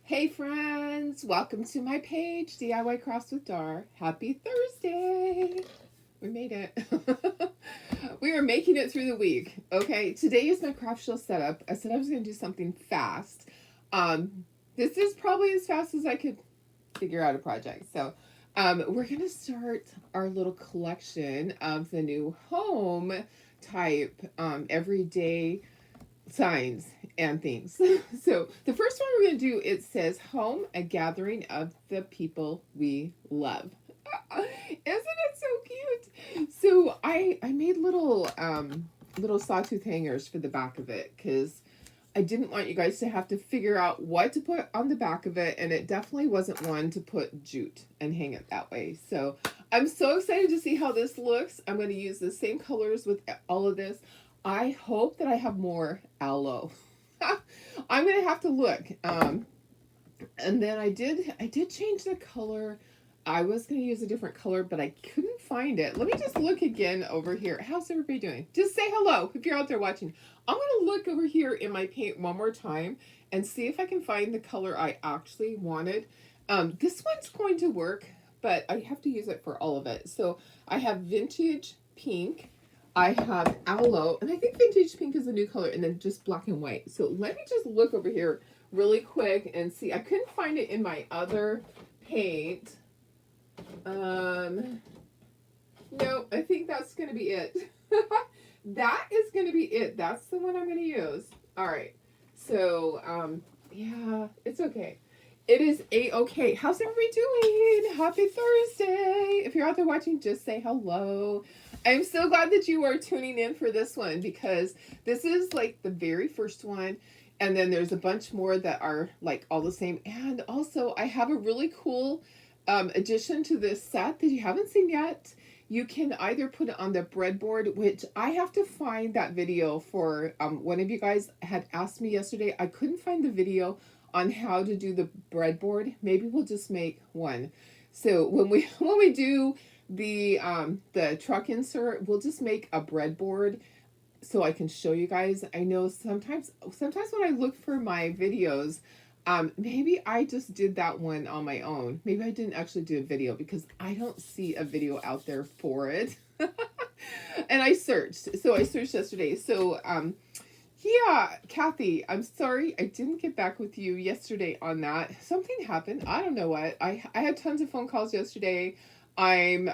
Hey friends, welcome to my page, DIY Crafts with Dar. Happy Thursday! We made it. We are making it through the week. Okay, today is my craft show setup. I said I was going to do something fast. This is probably as fast as I could figure out a project. So, we're going to start our little collection of the new home type everyday signs and things. So the first one we're going to do, it says home, a gathering of the people we love. Isn't it so cute? So I made little sawtooth hangers for the back of it because I didn't want you guys to have to figure out what to put on the back of it, and it definitely wasn't one to put jute and hang it that way. So I'm so excited to see how this looks. I'm going to use the same colors with all of this. I hope that I have more aloe. I'm going to have to look. And then I did change the color. I was going to use a different color, but I couldn't find it. Let me just look again over here. How's everybody doing? Just say hello if you're out there watching. I'm going to look over here in my paint one more time and see if I can find the color I actually wanted. This one's going to work, but I have to use it for all of it. So I have vintage pink. I have aloe, and I think vintage pink is a new color, and then just black and white. So let me just look over here really quick and see. I couldn't find it in my other paint. No, I think that's going to be it. That is going to be it. That's the one I'm going to use. All right. So, yeah, it's okay. It is a-okay. How's everybody doing? Happy Thursday. If you're out there watching, just say hello. I'm so glad that you are tuning in for this one because this is like the very first one. And then there's a bunch more that are like all the same. And also, I have a really cool addition to this set that you haven't seen yet. You can either put it on the breadboard, which I have to find that video for one of you guys had asked me yesterday. I couldn't find the video on how to do the breadboard. Maybe we'll just make one. So when we do the truck insert, we'll just make a breadboard so I can show you guys. I know sometimes when I look for my videos, maybe I just did that one on my own. Maybe I didn't actually do a video because I don't see a video out there for it. And I searched. So I searched yesterday. So yeah, Kathy, I'm sorry I didn't get back with you yesterday on that. Something happened. I don't know what. I had tons of phone calls yesterday. I'm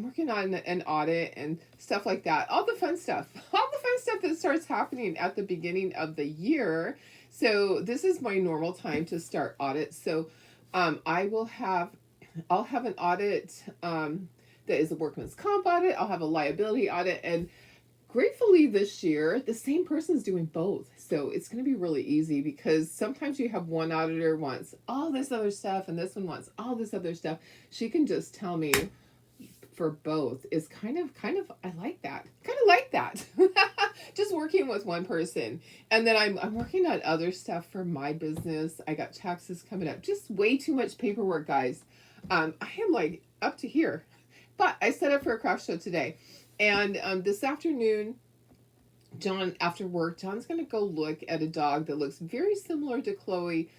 working on an audit and stuff like that. All the fun stuff. All the fun stuff that starts happening at the beginning of the year. So this is my normal time to start audits. So I'll have an audit that is a workman's comp audit. I'll have a liability audit, and gratefully this year the same person's doing both, so it's going to be really easy because sometimes you have one auditor wants all this other stuff and this one wants all this other stuff. She can just tell me for both is kind of I like that, just working with one person. And then I'm working on other stuff for my business. I got taxes coming up, just way too much paperwork, guys. I am like up to here, but I set up for a craft show today. And this afternoon, after work, John's going to go look at a dog that looks very similar to Chloe.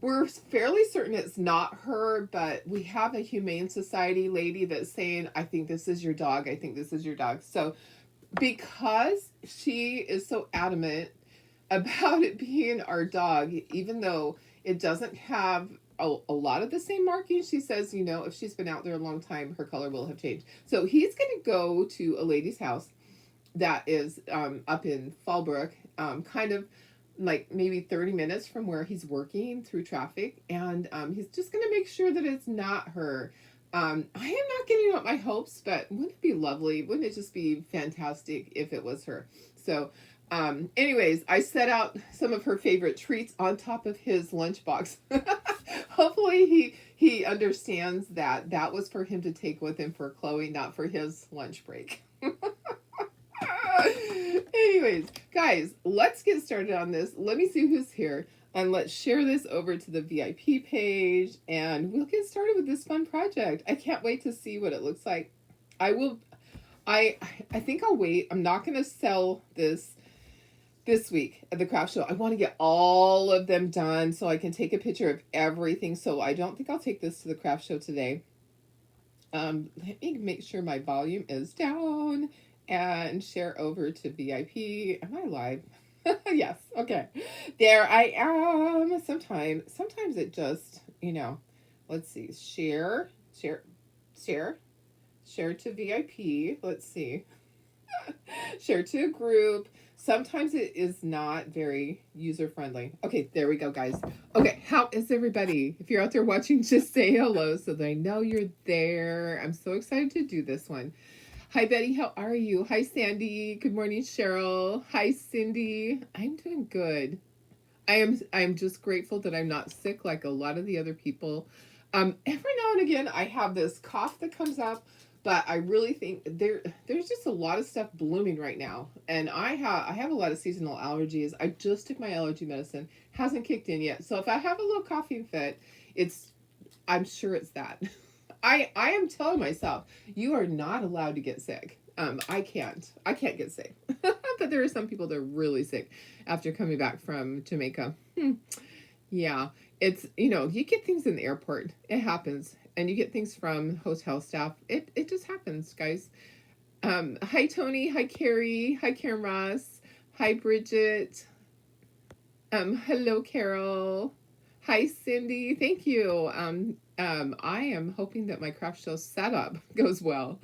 We're fairly certain it's not her, but we have a Humane Society lady that's saying, I think this is your dog. I think this is your dog. So because she is so adamant about it being our dog, even though it doesn't have a lot of the same markings, she says, if she's been out there a long time, her color will have changed. So he's going to go to a lady's house that is up in Fallbrook, kind of like maybe 30 minutes from where he's working through traffic. And he's just going to make sure that it's not her. I am not getting up my hopes, but wouldn't it be lovely? Wouldn't it just be fantastic if it was her? So anyways, I set out some of her favorite treats on top of his lunchbox. Hopefully he understands that that was for him to take with him for Chloe, not for his lunch break. Anyways, guys, let's get started on this. Let me see who's here, and let's share this over to the VIP page, and we'll get started with this fun project. I can't wait to see what it looks like. I think I'll wait. I'm not going to sell this this week at the craft show. I want to get all of them done so I can take a picture of everything. So I don't think I'll take this to the craft show today. Let me make sure my volume is down and share over to VIP. Am I live? Yes. Okay. There I am. Sometimes it just, let's see. Share to VIP. Let's see. Share to a group. Sometimes it is not very user friendly. Okay, there we go, guys. Okay, how is everybody? If you're out there watching, just say hello so that I know you're there. I'm so excited to do this one. Hi, Betty. How are you? Hi, Sandy. Good morning, Cheryl. Hi, Cindy. I'm doing good. I'm just grateful that I'm not sick like a lot of the other people. Every now and again, I have this cough that comes up, but I really think there's just a lot of stuff blooming right now, and I have a lot of seasonal allergies. I just took my allergy medicine, hasn't kicked in yet. So if I have a little coughing fit, I'm sure it's that. I am telling myself you are not allowed to get sick. I can't get sick, but there are some people that are really sick after coming back from Jamaica. Yeah, it's you get things in the airport. It happens, and you get things from hotel staff. It just happens, guys. Hi Tony. Hi Carrie. Hi Karen Ross. Hi Bridget. Hello Carol. Hi Cindy. Thank you. I am hoping that my craft show setup goes well.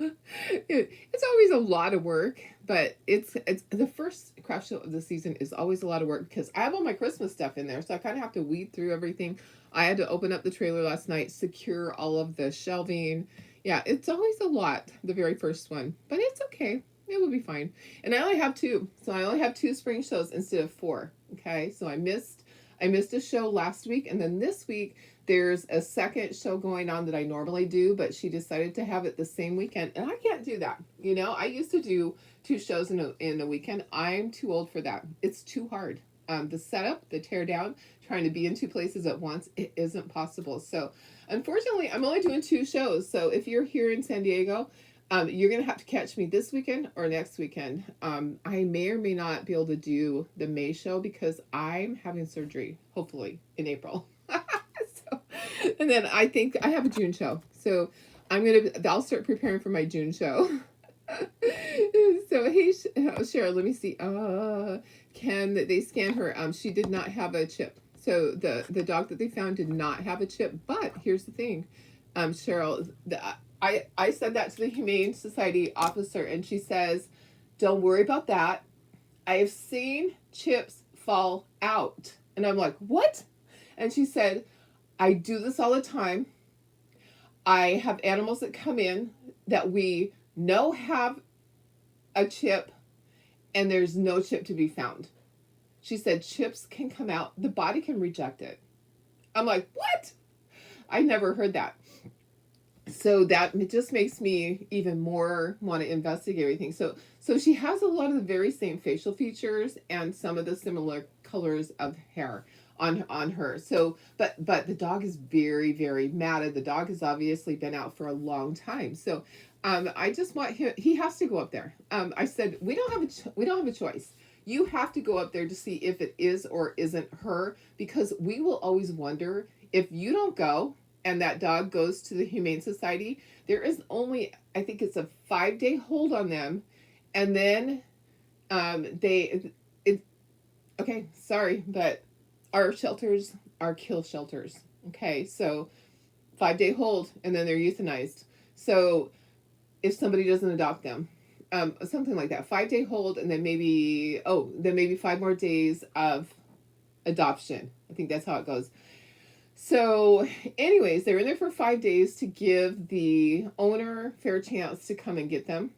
It's always a lot of work, but it's the first craft show of the season is always a lot of work because I have all my Christmas stuff in there, so I kind of have to weed through everything. I had to open up the trailer last night, secure all of the shelving. Yeah, it's always a lot, the very first one, but it's okay. It will be fine. And I only have two, so I only have two spring shows instead of four. Okay, so I missed a show last week, and then this week there's a second show going on that I normally do, but she decided to have it the same weekend, and I can't do that. I used to do two shows in a weekend. I'm too old for that. It's too hard. The setup, the tear down, trying to be in two places at once, it isn't possible. So unfortunately, I'm only doing two shows. So if you're here in San Diego, you're going to have to catch me this weekend or next weekend. I may or may not be able to do the May show because I'm having surgery, hopefully, in April. And then I think I have a June show. So I'll start preparing for my June show. So, hey, Cheryl, let me see. Can they scan her? She did not have a chip. So the dog that they found did not have a chip. But here's the thing, Cheryl, I said that to the Humane Society officer, and she says, don't worry about that. I have seen chips fall out. And I'm like, what? And she said, I do this all the time. I have animals that come in that we know have a chip, and there's no chip to be found. She said chips can come out. The body can reject it. I'm like, what? I never heard that. So that it just makes me even more want to investigate everything. So she has a lot of the very same facial features and some of the similar colors of hair on her. So but the dog is very, very matted. The dog has obviously been out for a long time. So I just want him. He has to go up there. I said we don't have a choice. You have to go up there to see if it is or isn't her, because we will always wonder if you don't go and that dog goes to the Humane Society. There is only, I think it's a 5-day hold on them, and then okay, sorry, but our shelters are kill shelters. Okay, so 5-day hold, and then they're euthanized. So if somebody doesn't adopt them, something like that, 5-day hold, and then maybe 5 more days of adoption. I think that's how it goes. So anyways, they're in there for 5 days to give the owner fair chance to come and get them.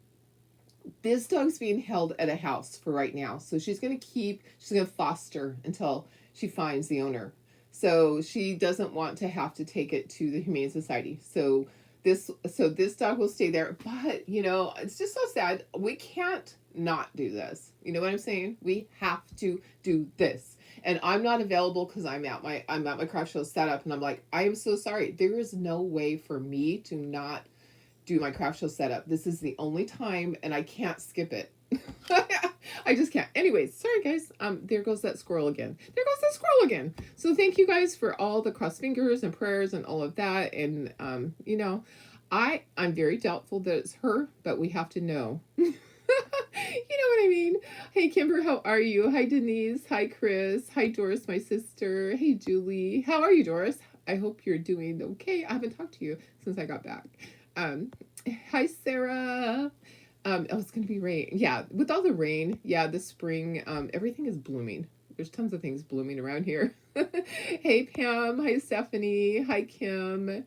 This dog's being held at a house for right now. So she's going to foster until she finds the owner. So she doesn't want to have to take it to the Humane Society. So this dog will stay there. But, it's just so sad. We can't not do this. You know what I'm saying? We have to do this. And I'm not available because I'm at my craft show setup, and I'm like, I am so sorry. There is no way for me to not do my craft show setup. This is the only time, and I can't skip it. I just can't. Anyways, sorry guys. There goes that squirrel again. There goes that squirrel again. So thank you guys for all the cross fingers and prayers and all of that. And you know, I'm very doubtful that it's her, but we have to know. You know what I mean? Hey Kimber, how are you? Hi Denise. Hi Chris. Hi Doris, my sister. Hey Julie. How are you, Doris? I hope you're doing okay. I haven't talked to you since I got back. Um, Hi Sarah. Oh, it's gonna be rain. Yeah, with all the rain, yeah, the spring, everything is blooming. There's tons of things blooming around here. Hey Pam, hi Stephanie, hi Kim,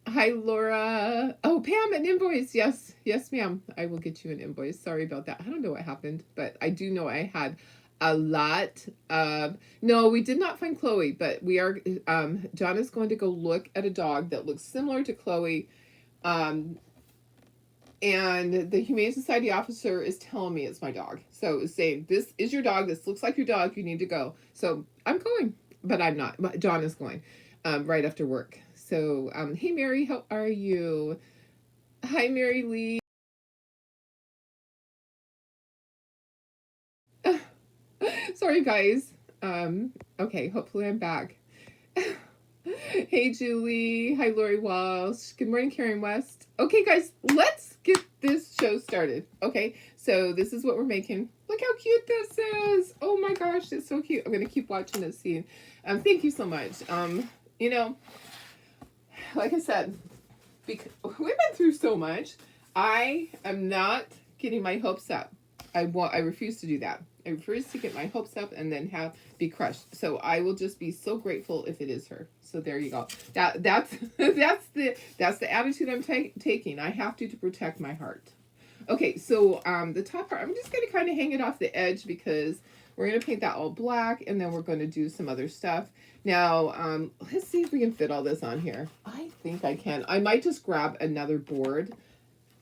hi Laura. Oh, Pam, an invoice. Yes, yes, ma'am. I will get you an invoice. Sorry about that. I don't know what happened, but I do know I had a lot of. No, we did not find Chloe, but we are. John is going to go look at a dog that looks similar to Chloe. Um, and the Humane Society officer is telling me it's my dog. So it's saying, this is your dog. This looks like your dog. You need to go. So I'm going, but I'm not. John is going right after work. So, hey, Mary, how are you? Hi, Mary Lee. Sorry, guys. Okay, hopefully I'm back. Hey, Julie. Hi, Lori Walsh. Good morning, Karen West. Okay, guys, let's get this show started. Okay, so this is what we're making. Look how cute this is. Oh my gosh, it's so cute. I'm gonna keep watching this scene. Thank you so much. You know, like I said, because we've been through so much, I am not getting my hopes up. I refuse to do that. I refuse to get my hopes up and then be crushed. So I will just be so grateful if it is her. So there you go. That's that's the attitude I'm taking. I have to protect my heart. Okay, so the top part, I'm just gonna kind of hang it off the edge because we're gonna paint that all black, and then we're gonna do some other stuff. Now, let's see if we can fit all this on here. I think I can. I might just grab another board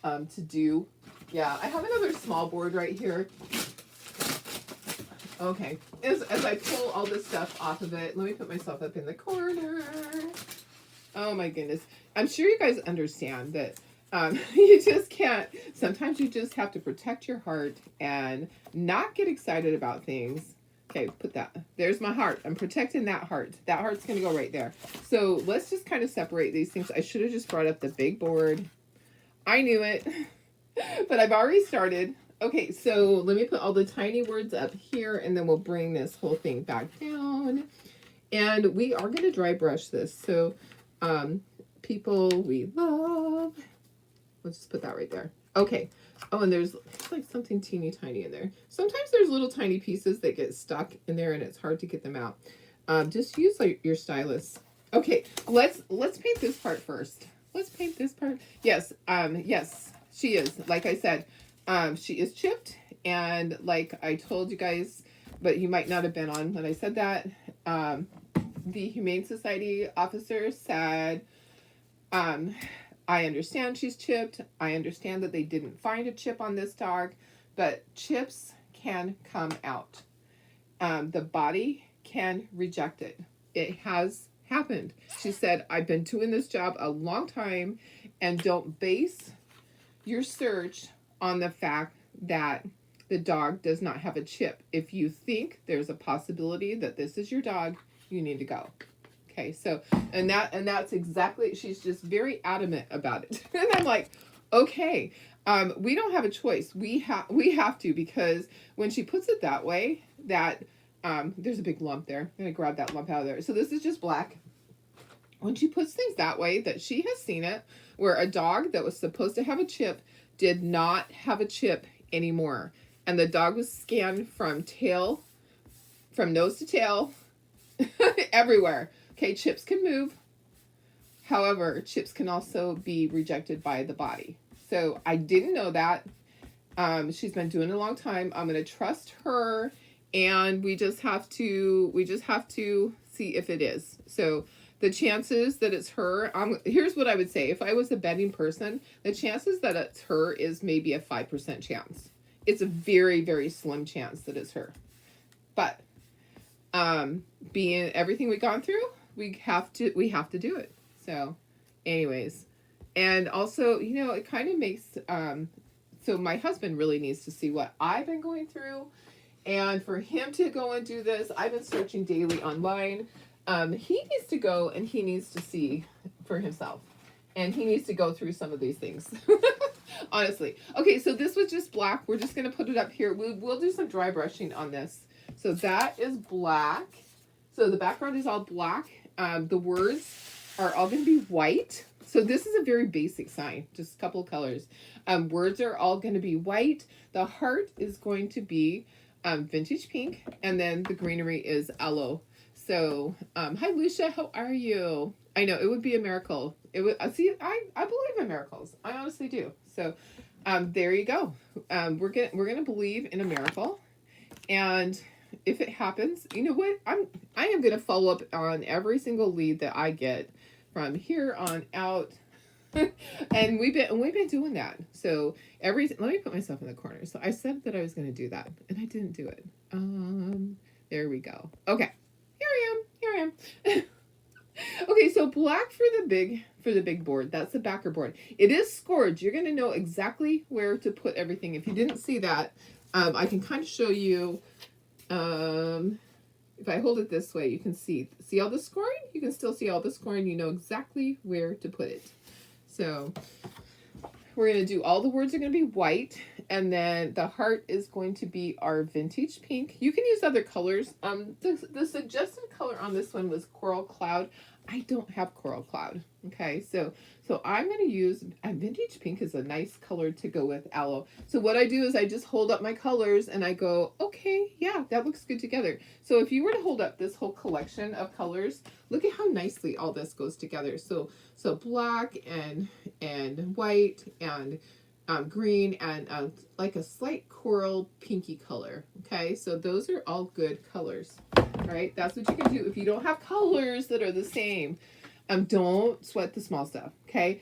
to do. Yeah, I have another small board right here. Okay, as I pull all this stuff off of it, let me put myself up in the corner. Oh my goodness. I'm sure you guys understand that you just can't, sometimes you just have to protect your heart and not get excited about things. Okay, put that, there's my heart. I'm protecting that heart. That heart's gonna go right there. So let's just kind of separate these things. I should have just brought up the big board. I knew it, but I've already started. Okay, so let me put all the tiny words up here, and then we'll bring this whole thing back down. And we are going to dry brush this. So, people we love. Let's just put that right there. Okay. Oh, and there's like something teeny tiny in there. Sometimes there's little tiny pieces that get stuck in there, and it's hard to get them out. Just use like your stylus. Okay, let's paint this part first. Let's paint this part. Yes, yes, she is. Like I said, she is chipped, and like I told you guys, but you might not have been on when I said that. The Humane Society officer said, I understand she's chipped. I understand that they didn't find a chip on this dog, but chips can come out. The body can reject it. It has happened. She said, I've been doing this job a long time, and don't base your search on the fact that the dog does not have a chip. If you think there's a possibility that this is your dog, you need to go. Okay, so and that's exactly, she's just very adamant about it. And I'm like, okay, we don't have a choice. We have to, because when she puts it that way, that there's a big lump there. I'm gonna grab that lump out of there. So this is just black. When she puts things that way, that she has seen it, where a dog that was supposed to have a chip did not have a chip anymore. And the dog was scanned from nose to tail, everywhere. Okay, chips can move. However, chips can also be rejected by the body. So I didn't know that. She's been doing it a long time. I'm going to trust her, and we just have to see if it is. So the chances that it's her, here's what I would say. If I was a betting person, the chances that it's her is maybe a 5% chance. It's a very, very slim chance that it's her. But being everything we've gone through, we have to do it. So anyways, and also, you know, it kind of makes so my husband really needs to see what I've been going through. And for him to go and do this, I've been searching daily online. He needs to go and he needs to see for himself. And he needs to go through some of these things. Honestly. Okay, so this was just black. We're just going to put it up here. We'll do some dry brushing on this. So that is black. So the background is all black. The words are all going to be white. So this is a very basic sign. Just a couple of colors. Words are all going to be white. The heart is going to be vintage pink. And then the greenery is aloe. So, hi Lucia, how are you? I know it would be a miracle. It would see. I believe in miracles. I honestly do. So, there you go. We're gonna believe in a miracle, and if it happens, you know what? I am gonna follow up on every single lead that I get from here on out. And we've been doing that. So let me put myself in the corner. So I said that I was gonna do that, and I didn't do it. There we go. Okay. Here I am. Okay, so black for the big board. That's the backer board. It is scored. You're gonna know exactly where to put everything. If you didn't see that, I can kind of show you. If I hold it this way, you can see all the scoring. You can still see all the scoring. You know exactly where to put it. So we're going to do, all the words are going to be white, and then the heart is going to be our vintage pink. You can use other colors. The suggested color on this one was Coral Cloud. I don't have Coral Cloud. Okay, so I'm going to use, vintage pink is a nice color to go with aloe. So what I do is I just hold up my colors and I go, okay, yeah, that looks good together. So if you were to hold up this whole collection of colors, look at how nicely all this goes together. So black and white and green and like a slight coral pinky color. Okay, so those are all good colors. All right, that's what you can do if you don't have colors that are the same. Don't sweat the small stuff. Okay,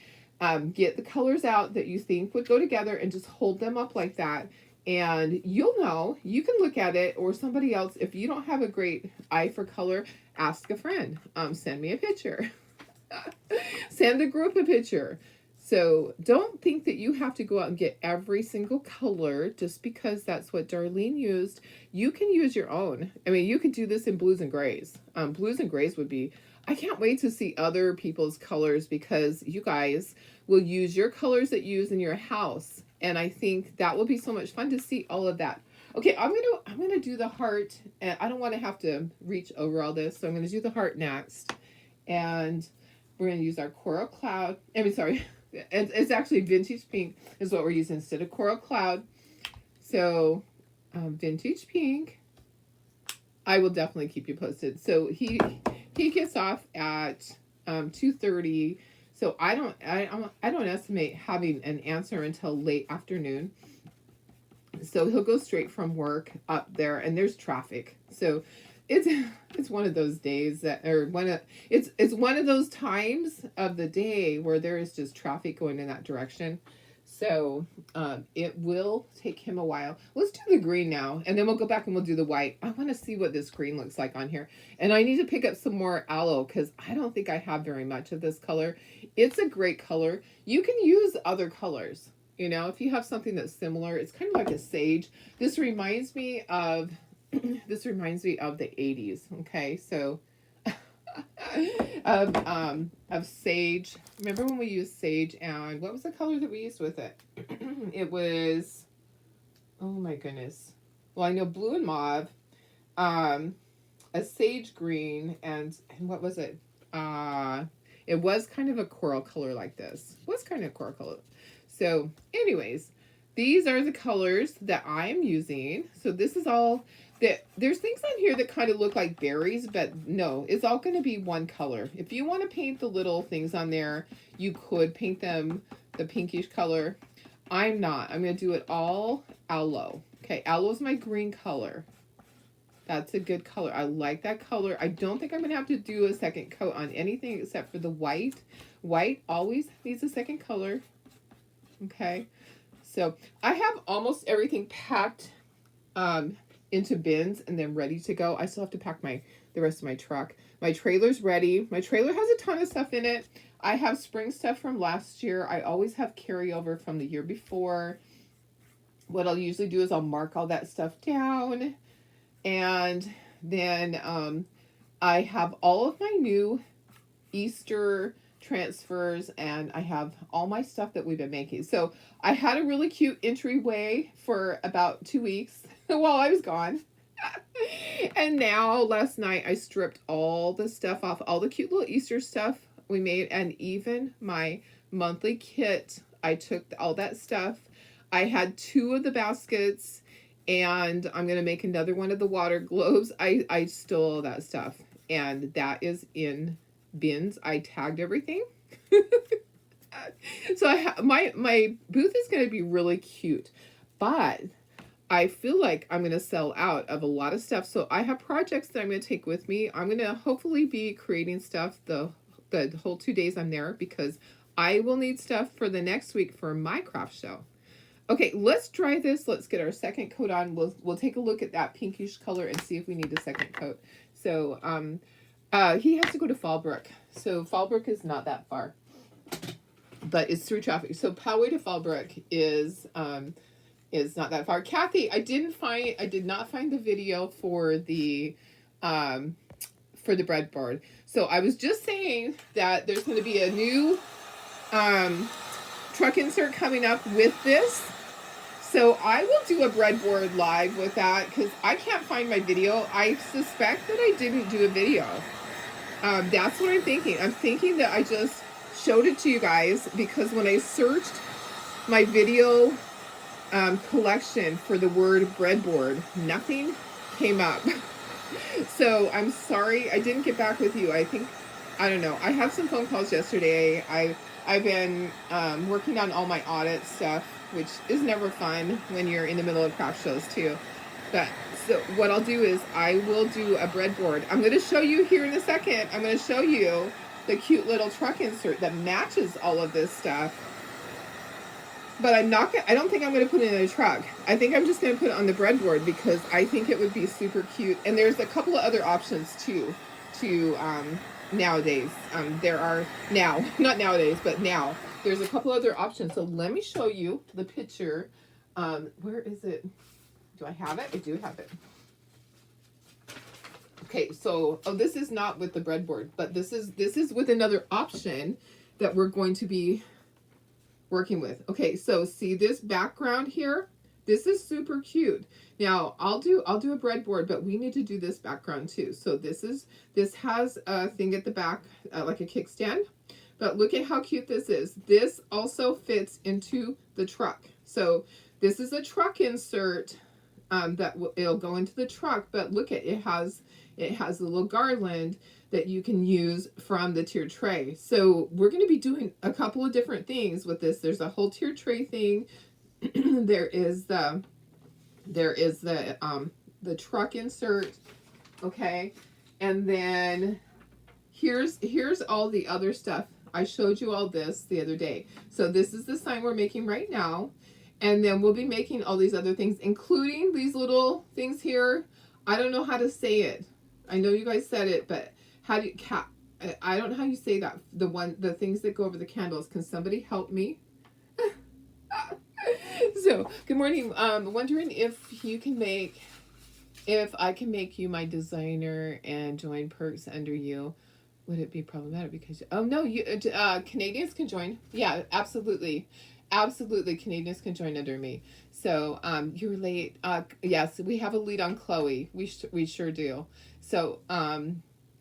get the colors out that you think would go together and just hold them up like that. And you'll know, you can look at it, or somebody else. If you don't have a great eye for color, ask a friend. Send me a picture. Send the group a picture. So don't think that you have to go out and get every single color just because that's what Darlene used. You can use your own. I mean, you could do this in blues and grays. Blues and grays would be, I can't wait to see other people's colors, because you guys will use your colors that you use in your house. And I think that will be so much fun to see all of that. Okay, I'm gonna do the heart, and I don't want to have to reach over all this, so I'm gonna do the heart next. And we're gonna use our Coral Cloud. I mean, sorry. It's actually vintage pink is what we're using instead of Coral Cloud. So vintage pink. I will definitely keep you posted. So he gets off at 2:30. So I don't estimate having an answer until late afternoon. So he'll go straight from work up there, and there's traffic. So it's one of those days it's one of those times of the day where there is just traffic going in that direction. So it will take him a while. Let's do the green now, and then we'll go back and we'll do the white. I want to see what this green looks like on here, and I need to pick up some more aloe because I don't think I have very much of this color. It's a great color. You can use other colors, you know, if you have something that's similar. It's kind of like a sage. This reminds me of the 80s. Okay, so of sage. Remember when we used sage, and what was the color that we used with it? It was, oh my goodness. Well, I know blue and mauve, a sage green, and what was it? It was kind of a coral color like this. It was kind of a coral color. So anyways, these are the colors that I am using. So this is all that, there's things on here that kind of look like berries, but no, it's all going to be one color. If you want to paint the little things on there, you could paint them the pinkish color. I'm not. I'm going to do it all aloe. Okay, aloe is my green color. That's a good color. I like that color. I don't think I'm going to have to do a second coat on anything except for the white. White always needs a second color. Okay, so I have almost everything packed into bins and then ready to go. I still have to pack the rest of my truck. My trailer's ready. My trailer has a ton of stuff in it. I have spring stuff from last year. I always have carryover from the year before. what I'll usually do is I'll mark all that stuff down, and then I have all of my new Easter transfers, and I have all my stuff that we've been making. So I had a really cute entryway for about 2 weeks while I was gone. And now last night I stripped all the stuff off, all the cute little Easter stuff we made, and even my monthly kit. I took all that stuff. I had 2 of the baskets, and I'm going to make another one of the water globes. I stole all that stuff, and that is in bins. I tagged everything. So my booth is going to be really cute, but I feel like I'm going to sell out of a lot of stuff. So I have projects that I'm going to take with me. I'm going to hopefully be creating stuff the whole 2 days I'm there, because I will need stuff for the next week for my craft show. Okay, let's dry this. Let's get our second coat on. We'll take a look at that pinkish color and see if we need a second coat. So he has to go to Fallbrook. So Fallbrook is not that far, but it's through traffic. So Poway to Fallbrook is not that far. Kathy, I did not find the video for the breadboard. So I was just saying that there's going to be a new truck insert coming up with this. So I will do a breadboard live with that, because I can't find my video. I suspect that I didn't do a video. That's what I'm thinking. I'm thinking that I just showed it to you guys, because when I searched my video collection for the word breadboard, nothing came up. So I'm sorry I didn't get back with you. I don't know. I had some phone calls yesterday. I've been working on all my audit stuff, which is never fun when you're in the middle of craft shows too. But so what I'll do is I will do a breadboard. I'm going to show you here in a second. I'm going to show you the cute little truck insert that matches all of this stuff. But I don't think I'm going to put it in a truck. I think I'm just going to put it on the breadboard, because I think it would be super cute. And there's a couple of other options too, nowadays. There are now, not nowadays, but now. There's a couple other options. So let me show you the picture. Where is it? Do I have it? I do have it. Okay, so this is not with the breadboard, but this is with another option that we're going to be working with. Okay, so see this background here? This is super cute. Now I'll do a breadboard, but we need to do this background too. So this has a thing at the back, like a kickstand. But look at how cute this is. This also fits into the truck. So this is a truck insert it'll go into the truck. But look at it has a little garland that you can use from the tiered tray. So we're going to be doing a couple of different things with this. There's a whole tiered tray thing. there is the truck insert. Okay, and then here's all the other stuff. I showed you all this the other day. So this is the sign we're making right now. And then we'll be making all these other things, including these little things here. I don't know how to say it. I know you guys said it, but how do you, I don't know how you say that. The things that go over the candles. Can somebody help me? So, good morning. Wondering if I can make you my designer and join perks under you. Would it be problematic because, oh no, Canadians can join. Yeah, absolutely. Absolutely. Canadians can join under me. So, you're late. Yes, we have a lead on Chloe. We sure do. So,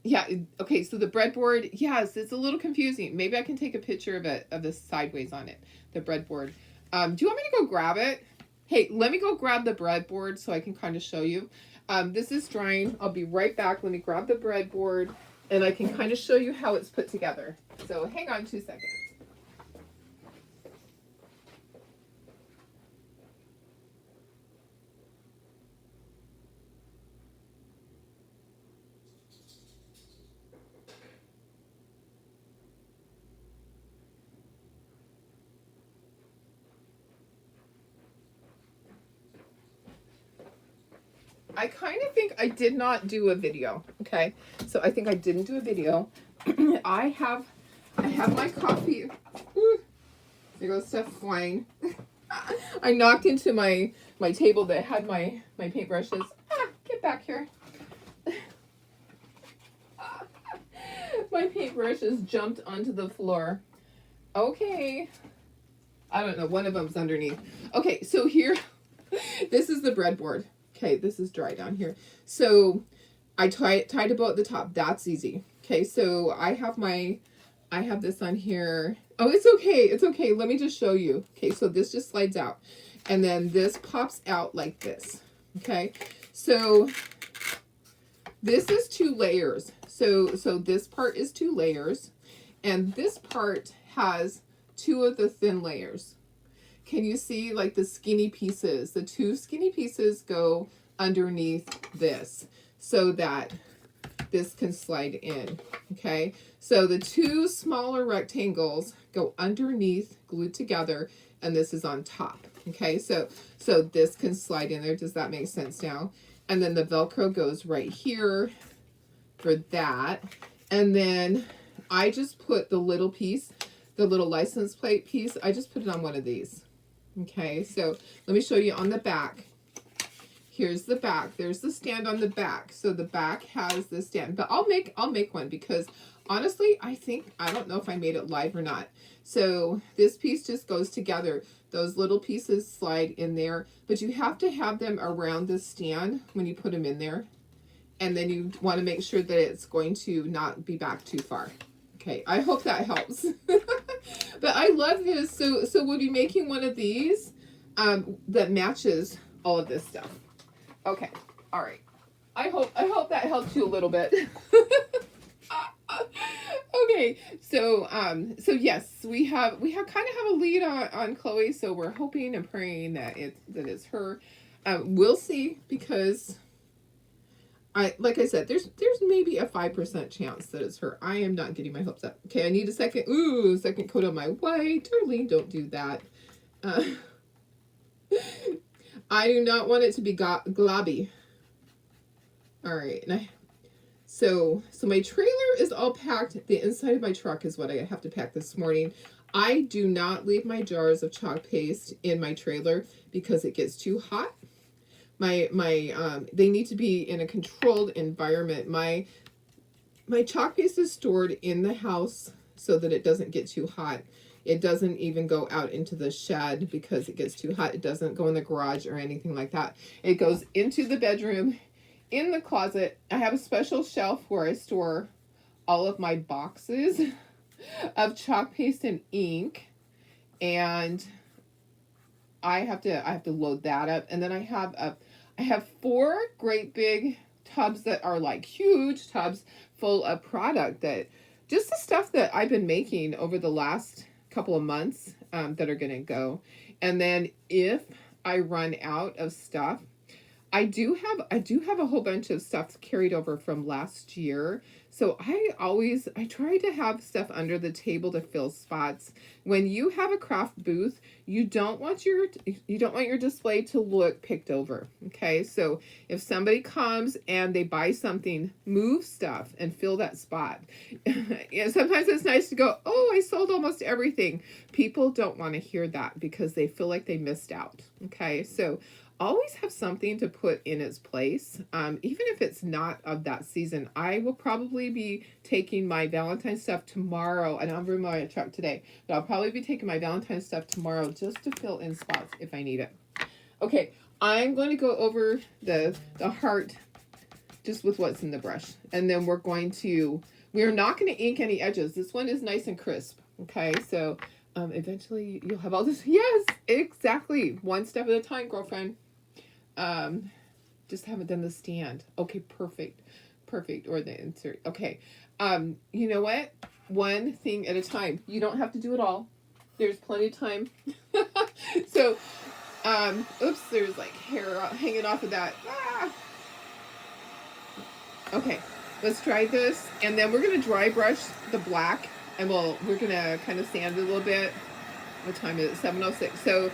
yeah. Okay. So the breadboard, yes, it's a little confusing. Maybe I can take a picture of the sideways on it, the breadboard. Do you want me to go grab it? Hey, let me go grab the breadboard so I can kind of show you. This is drying. I'll be right back. Let me grab the breadboard and I can kind of show you how it's put together. So hang on 2 seconds. I kind of think I did not do a video. Okay, so I think I didn't do a video. I have my coffee. Ooh, there goes stuff flying. I knocked into my table that had my paintbrushes. Get back here. My paintbrushes jumped onto the floor. Okay. I don't know. One of them's underneath. Okay, so here, this is the breadboard. Okay, this is dry down here. So I tied a bow at the top. That's easy. Okay, so I have this on here. Oh, it's okay. It's okay. Let me just show you. Okay, so this just slides out. And then this pops out like this. Okay, so this is 2 layers. So this part is 2 layers. And this part has 2 of the thin layers. Can you see like the skinny pieces? The 2 skinny pieces go underneath this so that this can slide in. Okay, so the 2 smaller rectangles go underneath, glued together, and this is on top. Okay, so this can slide in there. Does that make sense now? And then the Velcro goes right here for that. And then I just put the little piece, the little license plate piece, I just put it on one of these. Okay, so let me show you on the back. Here's the back. There's the stand on the back. So the back has the stand, but I'll make one because honestly, I don't know if I made it live or not. So this piece just goes together. Those little pieces slide in there, but you have to have them around the stand when you put them in there. And then you want to make sure that it's going to not be back too far. Okay, I hope that helps. But I love this. So we'll be making one of these that matches all of this stuff. Okay, all right. I hope that helps you a little bit. Okay, so yes, we kind of have a lead on Chloe, so we're hoping and praying that it's her. We'll see, because like I said, there's maybe a 5% chance that it's her. I am not getting my hopes up. Okay, I need a second coat on my white. Darlene, don't do that. I do not want it to be globby. All right, so my trailer is all packed. The inside of my truck is what I have to pack this morning. I do not leave my jars of chalk paste in my trailer because it gets too hot. They need to be in a controlled environment. My chalk paste is stored in the house so that it doesn't get too hot. It doesn't even go out into the shed because it gets too hot. It doesn't go in the garage or anything like that. It goes into the bedroom, in the closet. I have a special shelf where I store all of my boxes of chalk paste and ink, and I have to load that up. And then I have 4 great big tubs that are like huge tubs full of product, that just the stuff that I've been making over the last couple of months that are gonna go. And then if I run out of stuff, I do have a whole bunch of stuff carried over from last year. So I try to have stuff under the table to fill spots. When you have a craft booth, you don't want your display to look picked over. Okay, so if somebody comes and they buy something, move stuff and fill that spot. Sometimes it's nice to go, oh, I sold almost everything. People don't want to hear that because they feel like they missed out. Okay, so always have something to put in its place. Even if it's not of that season. I will probably be taking my Valentine's stuff tomorrow, and I'm bringing my truck today, but I'll probably be taking my Valentine's stuff tomorrow just to fill in spots if I need it. Okay, I'm going to go over the heart just with what's in the brush, and then we're not going to ink any edges. This one is nice and crisp. Okay, so eventually you'll have all this. Yes, exactly. One step at a time, girlfriend. Just haven't done the stand. Okay, perfect, or the insert. Okay, you know what? One thing at a time. You don't have to do it all. There's plenty of time. So, oops, there's like hair hanging off of that. Ah! Okay, let's try this, and then we're gonna dry brush the black, and we're gonna kind of sand it a little bit. What time is it? 7:06. So,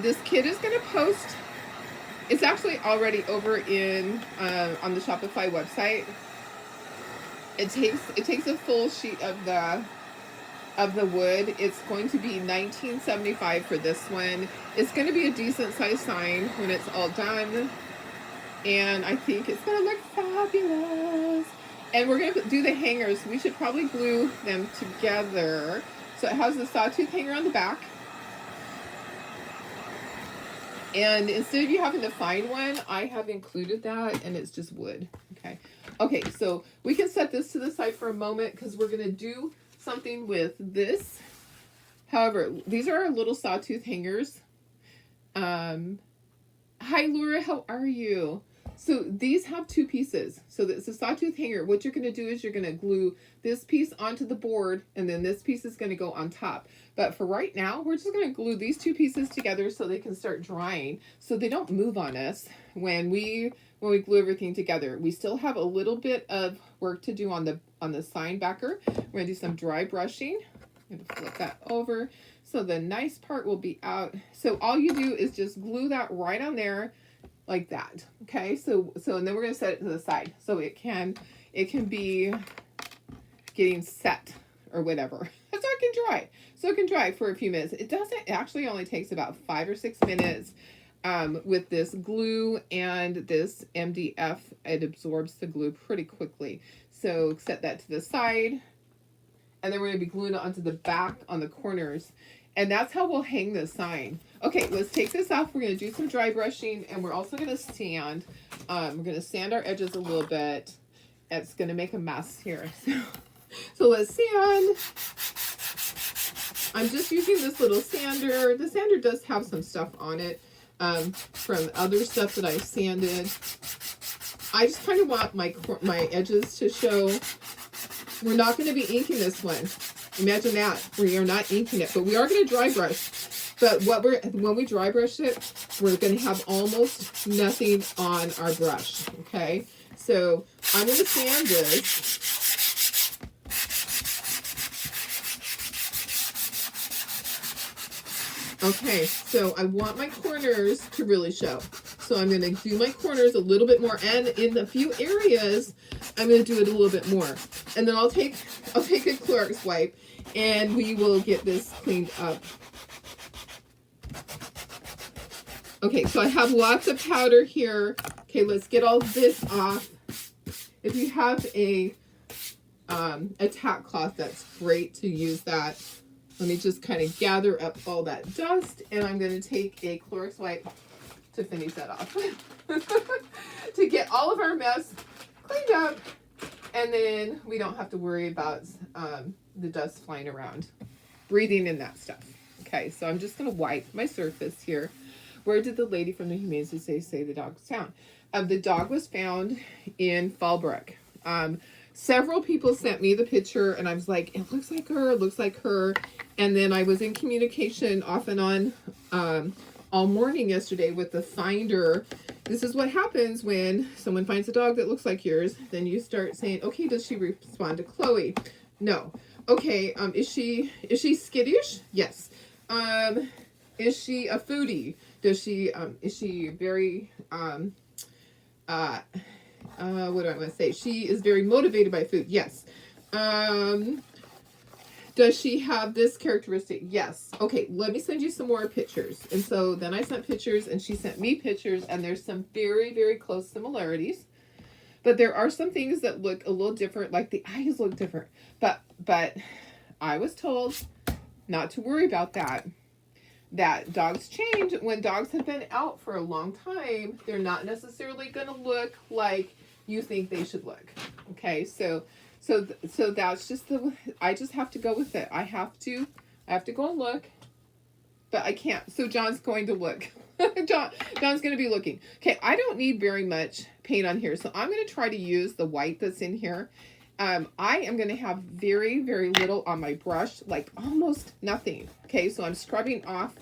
this kit is gonna post. It's actually already over on the Shopify website. It takes a full sheet of the of the wood. It's going to be $19.75 for this one. It's going to be a decent sized sign when it's all done. And I think it's going to look fabulous. And we're going to do the hangers. We should probably glue them together. So it has the sawtooth hanger on the back. And instead of you having to find one, I have included that, and it's just wood. Okay. Okay, so we can set this to the side for a moment because we're going to do something with this. However, these are our little sawtooth hangers. Hi, Laura. How are you? So these have two pieces. So it's a sawtooth hanger. What you're going to do is you're going to glue this piece onto the board, and then this piece is going to go on top. But for right now, we're just going to glue these two pieces together so they can start drying, so they don't move on us when we glue everything together. We still have a little bit of work to do on the sign backer. We're going to do some dry brushing. I'm going to flip that over so the nice part will be out. So all you do is just glue that right on there, like that. Okay, so and then we're going to set it to the side so it can be getting set or whatever. So it can dry. So it can dry for a few minutes. It actually only takes about 5 or 6 minutes with this glue and this MDF. It absorbs the glue pretty quickly. So set that to the side. And then we're going to be gluing it onto the back on the corners. And that's how we'll hang this sign. Okay, let's take this off. We're going to do some dry brushing, and we're also going to sand. We're going to sand our edges a little bit. It's going to make a mess here. So let's sand. I'm just using this little sander. The sander does have some stuff on it from other stuff that I've sanded. I just kind of want my edges to show. We're not going to be inking this one. Imagine that. We are not inking it, but we are going to dry brush. But when we dry brush it, we're going to have almost nothing on our brush. Okay, so I'm going to sand this. Okay, so I want my corners to really show. So I'm going to do my corners a little bit more, and in a few areas, I'm going to do it a little bit more. And then I'll take a Clorox wipe, and we will get this cleaned up. Okay, so I have lots of powder here. Okay, let's get all this off. If you have a tack cloth, that's great to use that. Let me just kind of gather up all that dust, and I'm going to take a Clorox wipe to finish that off. To get all of our mess cleaned up, and then we don't have to worry about the dust flying around, breathing in that stuff. Okay, so I'm just going to wipe my surface here. Where did the lady from the Humane Society say the dog was found? The dog was found in Fallbrook. Several people sent me the picture, and I was like, it looks like her, it looks like her. And then I was in communication off and on all morning yesterday with the finder. This is what happens when someone finds a dog that looks like yours. Then you start saying, okay, does she respond to Chloe? No. Okay, is she skittish? Yes. Is she a foodie? Is she very, what do I want to say? She is very motivated by food. Yes. Does she have this characteristic? Yes. Okay, let me send you some more pictures. And so then I sent pictures, and she sent me pictures, and there's some very, very close similarities. But there are some things that look a little different, like the eyes look different. But I was told not to worry about that. That dogs change. When dogs have been out for a long time, they're not necessarily going to look like you think they should look. Okay, so that's just I just have to go with it. I have to go and look, but I can't. So John's going to look. John's going to be looking. Okay, I don't need very much paint on here, so I'm going to try to use the white that's in here. I am going to have very, very little on my brush, like almost nothing. Okay, so I'm scrubbing off.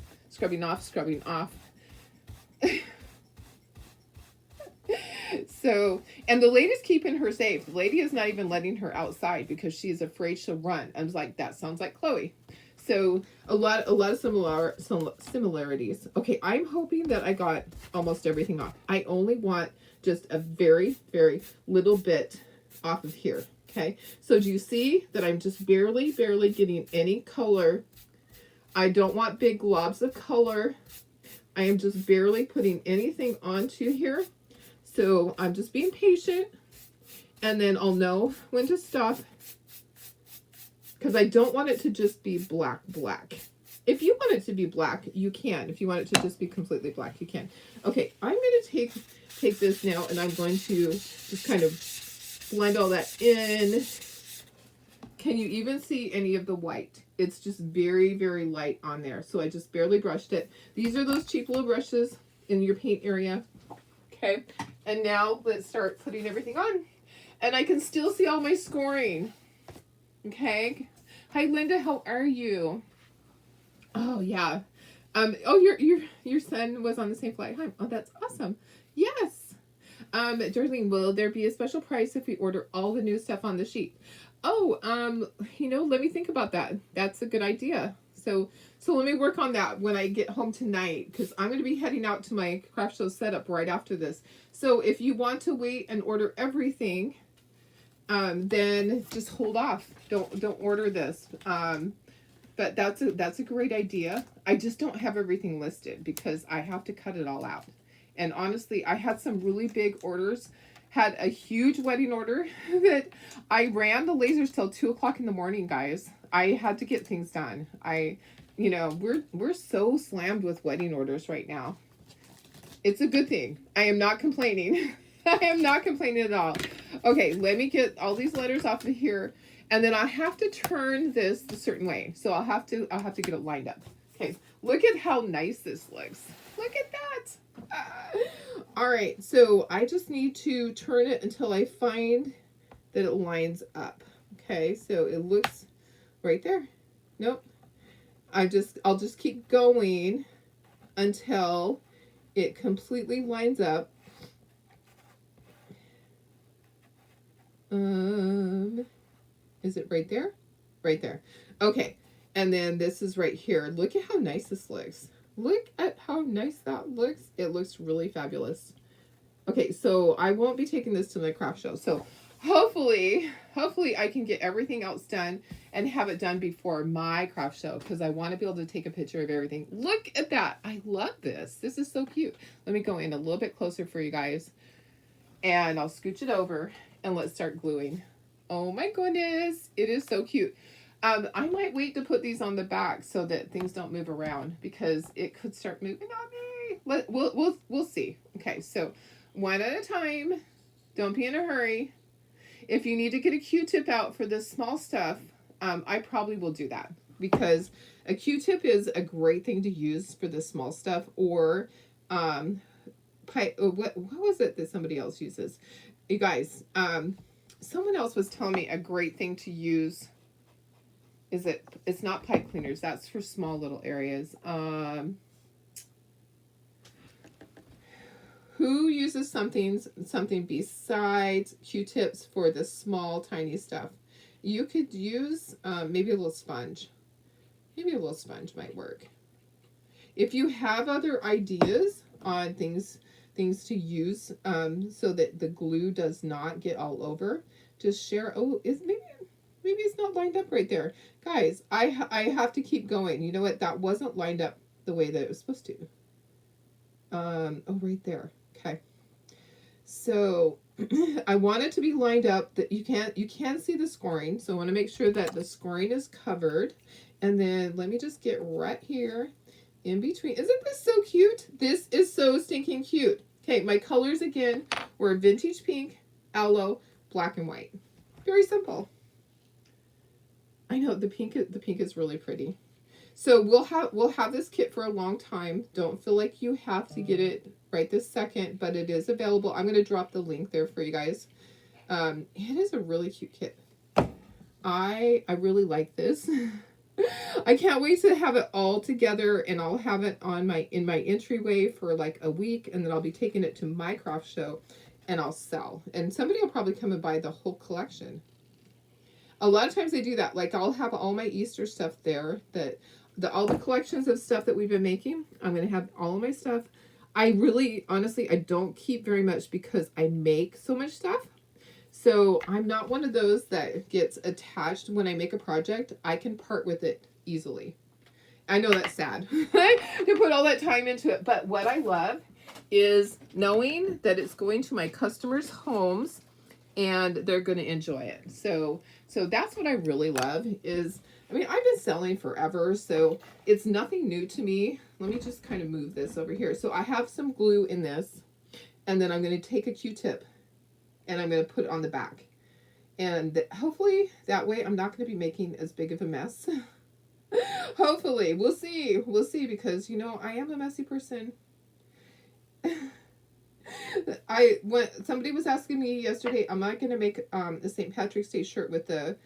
So, and the lady's keeping her safe. The lady is not even letting her outside because she's afraid she'll run. I was like, that sounds like Chloe. So a lot of similarities. Okay, I'm hoping that I got almost everything off. I only want just a very, very little bit off of here. Okay, so do you see that I'm just barely getting any color? I don't want big globs of color. I am just barely putting anything onto here. So I'm just being patient, and then I'll know when to stop, because I don't want it to just be black. If you want it to be black, you can. If you want it to just be completely black, you can. Okay, I'm going to take this now, and I'm going to just kind of blend all that in. Can you even see any of the white? It's just very light on there. So I just barely brushed it. These are those cheap little brushes in your paint area. Okay, and now let's start putting everything on. And I can still see all my scoring. Okay. Hi Linda, how are you? Oh yeah. Oh, your son was on the same flight. Hi. Oh, that's awesome. Yes. Darlene, will there be a special price if we order all the new stuff on the sheet? Oh, let me think about that. That's a good idea. So let me work on that when I get home tonight, because I'm going to be heading out to my craft show setup right after this. So if you want to wait and order everything, then just hold off. Don't order this. But that's a great idea. I just don't have everything listed because I have to cut it all out. And honestly, I had some really big orders. Had a huge wedding order that I ran the lasers till 2 o'clock in the morning, guys. I had to get things done. We're so slammed with wedding orders right now. It's a good thing. I am not complaining. I am not complaining at all. Okay, let me get all these letters off of here, and then I have to turn this a certain way. So I'll have to get it lined up. Okay, look at how nice this looks. Look at that. All right, so I just need to turn it until I find that it lines up. Okay, so it looks right there. Nope. I'll just keep going until it completely lines up. Is it right there? Right there. Okay, and then this is right here. Look at how nice this looks. Look at how nice that looks. It looks really fabulous. Okay, so I won't be taking this to my craft show. So hopefully I can get everything else done and have it done before my craft show, because I want to be able to take a picture of everything. Look at that. I love this. This is so cute. Let me go in a little bit closer for you guys, and I'll scooch it over, and let's start gluing. Oh my goodness. It is so cute. I might wait to put these on the back so that things don't move around, because it could start moving on me. We'll see. Okay, so one at a time. Don't be in a hurry. If you need to get a Q-tip out for this small stuff, I probably will do that, because a Q-tip is a great thing to use for the small stuff. Or what was it that somebody else uses? You guys, someone else was telling me a great thing to use. It's not pipe cleaners. That's for small little areas. Who uses something besides Q-tips for the small, tiny stuff? You could use maybe a little sponge. Maybe a little sponge might work. If you have other ideas on things to use so that the glue does not get all over, just share. Oh, maybe it's not lined up right there. Guys, I have to keep going. You know what? That wasn't lined up the way that it was supposed to. Oh, right there. Okay. So I want it to be lined up that you can see the scoring. So I want to make sure that the scoring is covered. And then let me just get right here in between. Isn't this so cute? This is so stinking cute. Okay, my colors again were vintage pink, aloe, black and white. Very simple. I know the pink is really pretty. So we'll have this kit for a long time. Don't feel like you have to get it right this second, but it is available. I'm going to drop the link there for you guys. It is a really cute kit. I really like this. I can't wait to have it all together, and I'll have it in my entryway for like a week, and then I'll be taking it to my craft show and I'll sell. And somebody will probably come and buy the whole collection. A lot of times they do that. Like, I'll have all my Easter stuff there, all the collections of stuff that we've been making. I'm going to have all of my stuff. I really, honestly, I don't keep very much because I make so much stuff. So I'm not one of those that gets attached when I make a project. I can part with it easily. I know that's sad. I can put all that time into it. But what I love is knowing that it's going to my customers' homes and they're going to enjoy it. So that's what I really love is, I mean, I've been selling forever, so it's nothing new to me. Let me just kind of move this over here. So I have some glue in this, and then I'm going to take a Q-tip and I'm going to put it on the back. And hopefully that way I'm not going to be making as big of a mess. Hopefully. We'll see. We'll see, because, you know, I am a messy person. When somebody was asking me yesterday, am I going to make a St. Patrick's Day shirt with the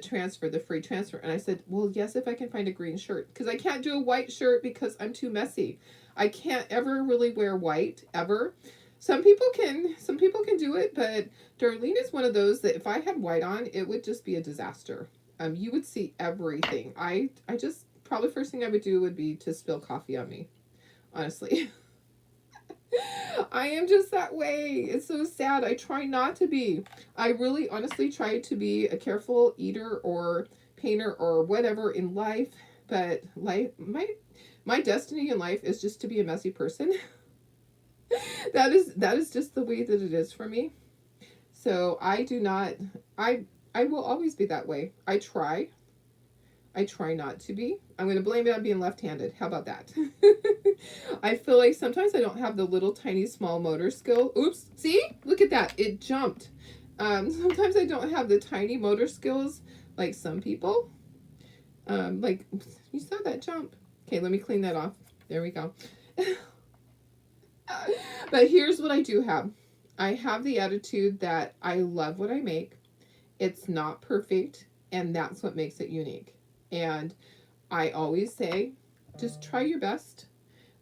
transfer, the free transfer? And I said, well, yes, if I can find a green shirt, because I can't do a white shirt because I'm too messy. I can't ever really wear white ever. Some people can do it, but Darlene is one of those that if I had white on, it would just be a disaster. You would see everything. I just, probably first thing I would do would be to spill coffee on me, honestly. I am just that way. It's so sad. I try not to be. I really honestly try to be a careful eater or painter or whatever in life, but life, my destiny in life is just to be a messy person. That is just the way that it is for me. So I do not, I will always be that way. I try not to be. I'm going to blame it on being left-handed. How about that? I feel like sometimes I don't have the little tiny small motor skill. Oops. See? Look at that. It jumped. Sometimes I don't have the tiny motor skills like some people. Like, you saw that jump. Okay, let me clean that off. There we go. But here's what I do have. I have the attitude that I love what I make. It's not perfect, and that's what makes it unique. And I always say, just try your best.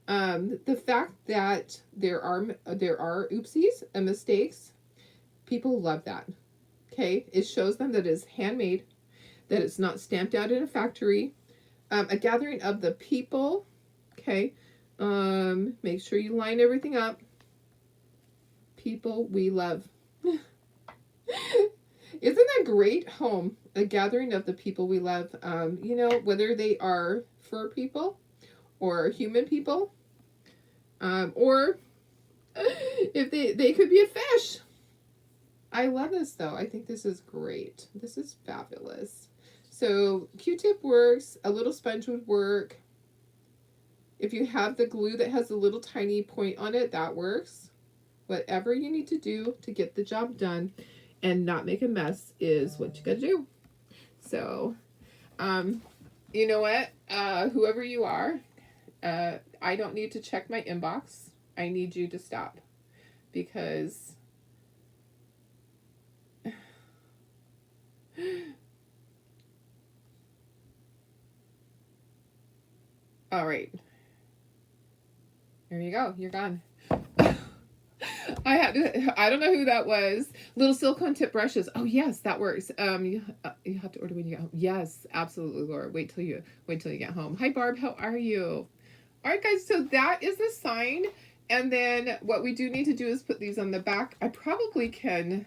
The fact that there are oopsies and mistakes, people love that. Okay, it shows them that it's handmade, that it's not stamped out in a factory. A gathering of the people. Okay, make sure you line everything up. People we love. Isn't that great? Home, a gathering of the people we love. You know, whether they are fur people or human people, or if they could be a fish. I love this though. I think this is great. This is fabulous. So Q-tip works. A little sponge would work. If you have the glue that has a little tiny point on it, that works. Whatever you need to do to get the job done and not make a mess is what you gotta do. So, you know what? Whoever you are, I don't need to check my inbox. I need you to stop, because all right. There you go. You're gone. I don't know who that was. Little silicone tip brushes. Oh yes, that works. You have to order when you get home. Yes, absolutely, Laura. Wait till you get home. Hi Barb, how are you? All right, guys. So that is the sign, and then what we do need to do is put these on the back. I probably can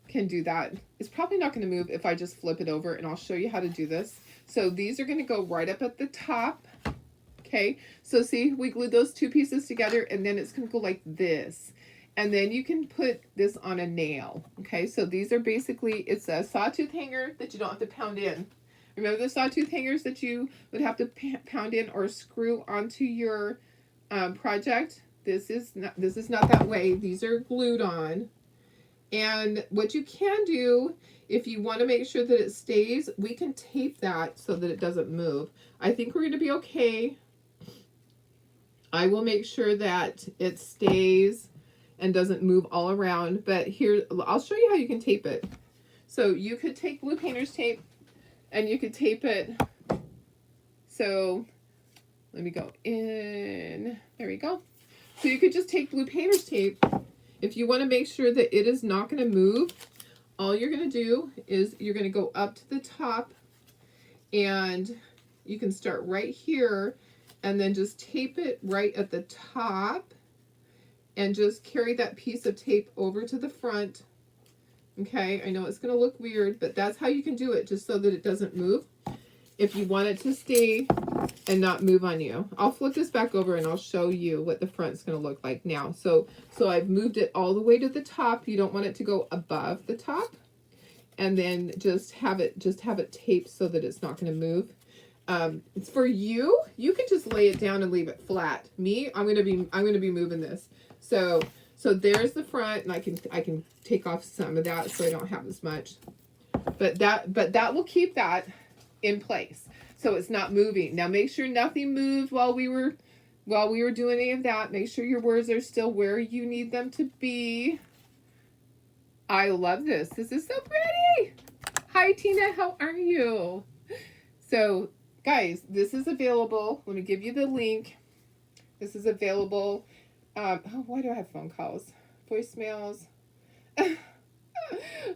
do that. It's probably not going to move if I just flip it over, and I'll show you how to do this. So these are going to go right up at the top. Okay, so see, we glued those two pieces together, and then it's going to go like this. And then you can put this on a nail. Okay, so these are basically, it's a sawtooth hanger that you don't have to pound in. Remember the sawtooth hangers that you would have to pound in or screw onto your project? This is not that way. These are glued on. And what you can do, if you want to make sure that it stays, we can tape that so that it doesn't move. I think we're going to be okay. I will make sure that it stays and doesn't move all around. But here, I'll show you how you can tape it. So you could take blue painter's tape and you could tape it. So let me go in. There we go. So you could just take blue painter's tape. If you want to make sure that it is not going to move, all you're going to do is you're going to go up to the top, and you can start right here and then just tape it right at the top and just carry that piece of tape over to the front Okay, I know it's going to look weird, but that's how you can do it, just so that it doesn't move. If you want it to stay and not move on you. I'll flip this back over and I'll show you what the front's going to look like now. So I've moved it all the way to the top. You don't want it to go above the top. And then just have it taped so that it's not going to move. It's for you. You can just lay it down and leave it flat. Me, I'm going to be moving this. So there's the front, and I can take off some of that so I don't have as much. But that will keep that in place. So it's not moving. Now make sure nothing moved while we were doing any of that. Make sure your words are still where you need them to be. I love this. This is so pretty. Hi Tina, how are you? So guys, this is available. Let me give you the link. This is available. Oh, why do I have phone calls? Voicemails.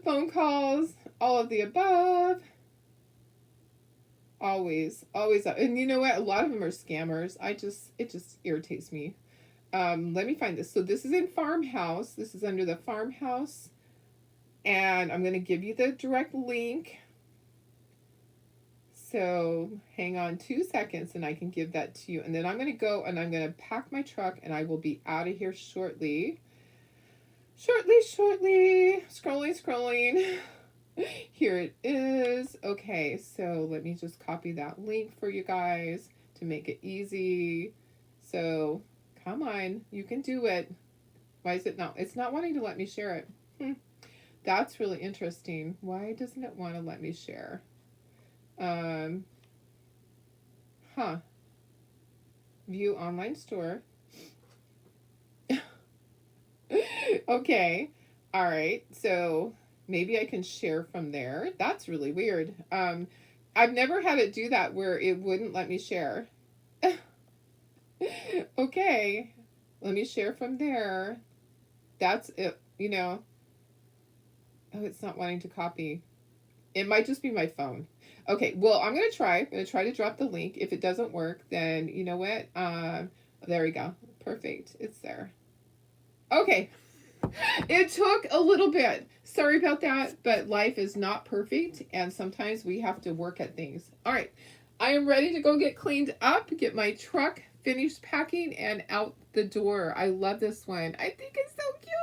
Phone calls. All of the above. Always. And you know what? A lot of them are scammers. It just irritates me. Let me find this. So this is in Farmhouse. This is under the Farmhouse. And I'm going to give you the direct link. So hang on 2 seconds and I can give that to you. And then I'm going to go and I'm going to pack my truck and I will be out of here shortly. Shortly. Scrolling. Here it is. Okay, so let me just copy that link for you guys to make it easy. So come on, you can do it. Why is it not? It's not wanting to let me share it. That's really interesting. Why doesn't it want to let me share? View online store. Okay. All right. So maybe I can share from there. That's really weird. I've never had it do that where it wouldn't let me share. Okay. Let me share from there. That's it, you know. Oh, it's not wanting to copy. It might just be my phone. Okay, well, I'm going to try. I'm going to try to drop the link. If it doesn't work, then you know what? There we go. Perfect. It's there. Okay. It took a little bit. Sorry about that, but life is not perfect, and sometimes we have to work at things. All right. I am ready to go get cleaned up, get my truck finished packing, and out the door. I love this one. I think it's so cute.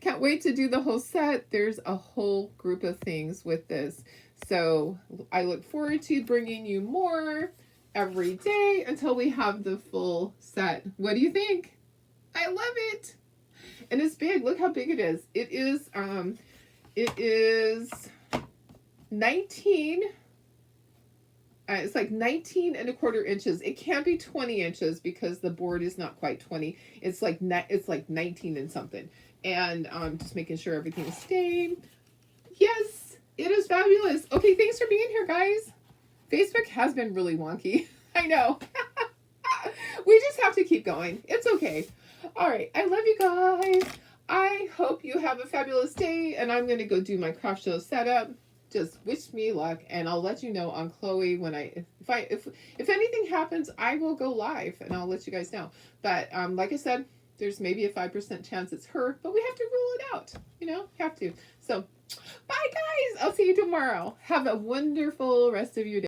Can't wait to do the whole set. There's a whole group of things with this. So I look forward to bringing you more every day until we have the full set. What do you think? I love it. And it's big. Look how big it is. It is 19. It's like 19 and a quarter inches. It can't be 20 inches because the board is not quite 20. It's like 19 and something. And just making sure everything's staying. Yes, it is fabulous. Okay, thanks for being here, guys. Facebook has been really wonky. I know. We just have to keep going. It's okay. All right. I love you guys. I hope you have a fabulous day. And I'm going to go do my craft show setup. Just wish me luck. And I'll let you know on Chloe when if anything happens, I will go live and I'll let you guys know. But like I said, there's maybe a 5% chance it's her, but we have to rule it out. You know, have to. So bye guys. I'll see you tomorrow. Have a wonderful rest of your day.